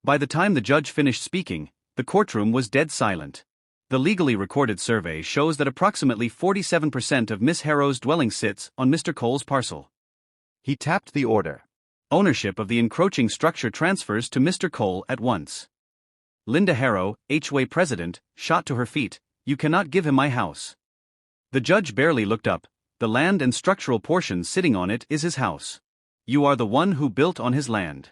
By the time the judge finished speaking, the courtroom was dead silent. The legally recorded survey shows that approximately 47% of Miss Harrow's dwelling sits on Mr. Cole's parcel. He tapped the order. Ownership of the encroaching structure transfers to Mr. Cole at once. Linda Harrow, HOA president, shot to her feet. You cannot give him my house. The judge barely looked up. The land and structural portion sitting on it is his house. You are the one who built on his land.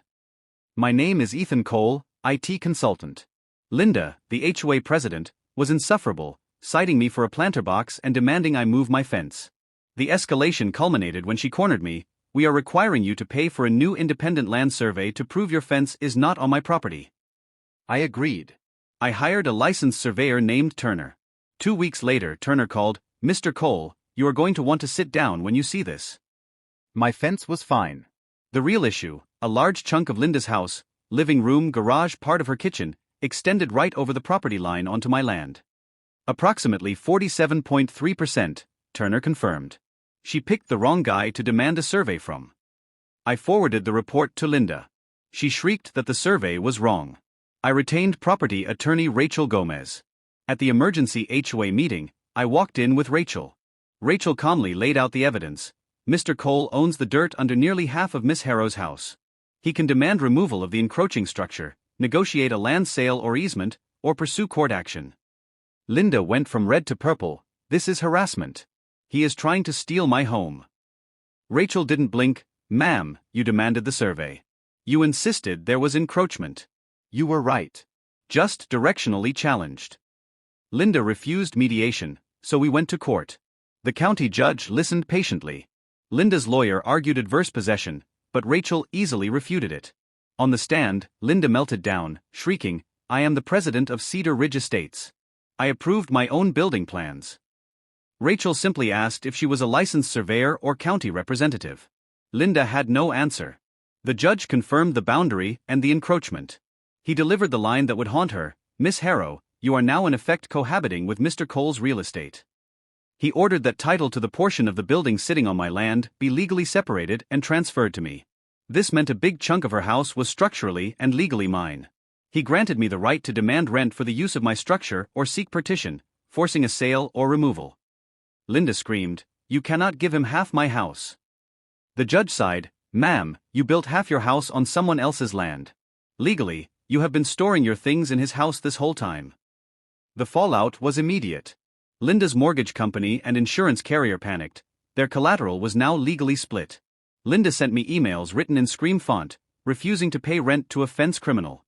My name is Ethan Cole, IT consultant. Linda, the HOA president, was insufferable, citing me for a planter box and demanding I move my fence. The escalation culminated when she cornered me. We are requiring you to pay for a new independent land survey to prove your fence is not on my property. I agreed. I hired a licensed surveyor named Turner. 2 weeks later, Turner called, Mr. Cole, you are going to want to sit down when you see this. My fence was fine. The real issue, a large chunk of Linda's house, living room, garage, part of her kitchen, extended right over the property line onto my land. Approximately 47.3%, Turner confirmed. She picked the wrong guy to demand a survey from. I forwarded the report to Linda. She shrieked that the survey was wrong. I retained property attorney Rachel Gomez. At the emergency HOA meeting, I walked in with Rachel. Rachel calmly laid out the evidence. Mr. Cole owns the dirt under nearly half of Miss Harrow's house. He can demand removal of the encroaching structure, negotiate a land sale or easement, or pursue court action. Linda went from red to purple. This is harassment. He is trying to steal my home. Rachel didn't blink. Ma'am, you demanded the survey. You insisted there was encroachment. You were right. Just directionally challenged. Linda refused mediation, so we went to court. The county judge listened patiently. Linda's lawyer argued adverse possession, but Rachel easily refuted it. On the stand, Linda melted down, shrieking, I am the president of Cedar Ridge Estates. I approved my own building plans. Rachel simply asked if she was a licensed surveyor or county representative. Linda had no answer. The judge confirmed the boundary and the encroachment. He delivered the line that would haunt her, Miss Harrow, you are now in effect cohabiting with Mr. Cole's real estate. He ordered that title to the portion of the building sitting on my land be legally separated and transferred to me. This meant a big chunk of her house was structurally and legally mine. He granted me the right to demand rent for the use of my structure or seek partition, forcing a sale or removal. Linda screamed, you cannot give him half my house. The judge sighed, ma'am, you built half your house on someone else's land. Legally, you have been storing your things in his house this whole time. The fallout was immediate. Linda's mortgage company and insurance carrier panicked. Their collateral was now legally split. Linda sent me emails written in scream font, refusing to pay rent to a fence criminal.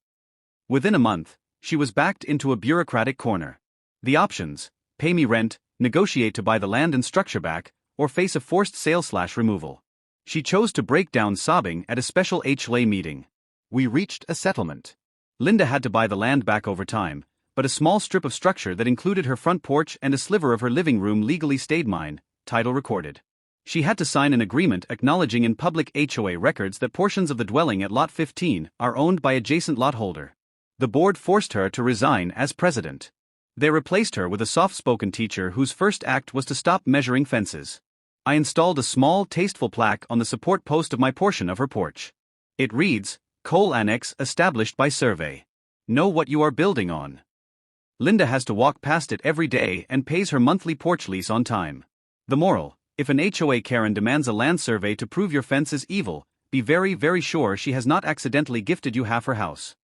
Within a month, she was backed into a bureaucratic corner. The options: pay me rent, negotiate to buy the land and structure back, or face a forced sale/removal. She chose to break down sobbing at a special HOA meeting. We reached a settlement. Linda had to buy the land back over time, but a small strip of structure that included her front porch and a sliver of her living room legally stayed mine, title recorded. She had to sign an agreement acknowledging in public HOA records that portions of the dwelling at Lot 15 are owned by adjacent lot holder. The board forced her to resign as president. They replaced her with a soft-spoken teacher whose first act was to stop measuring fences. I installed a small, tasteful plaque on the support post of my portion of her porch. It reads, Cole Annex established by survey. Know what you are building on. Linda has to walk past it every day and pays her monthly porch lease on time. The moral: if an HOA Karen demands a land survey to prove your fence is evil, be very, very sure she has not accidentally gifted you half her house.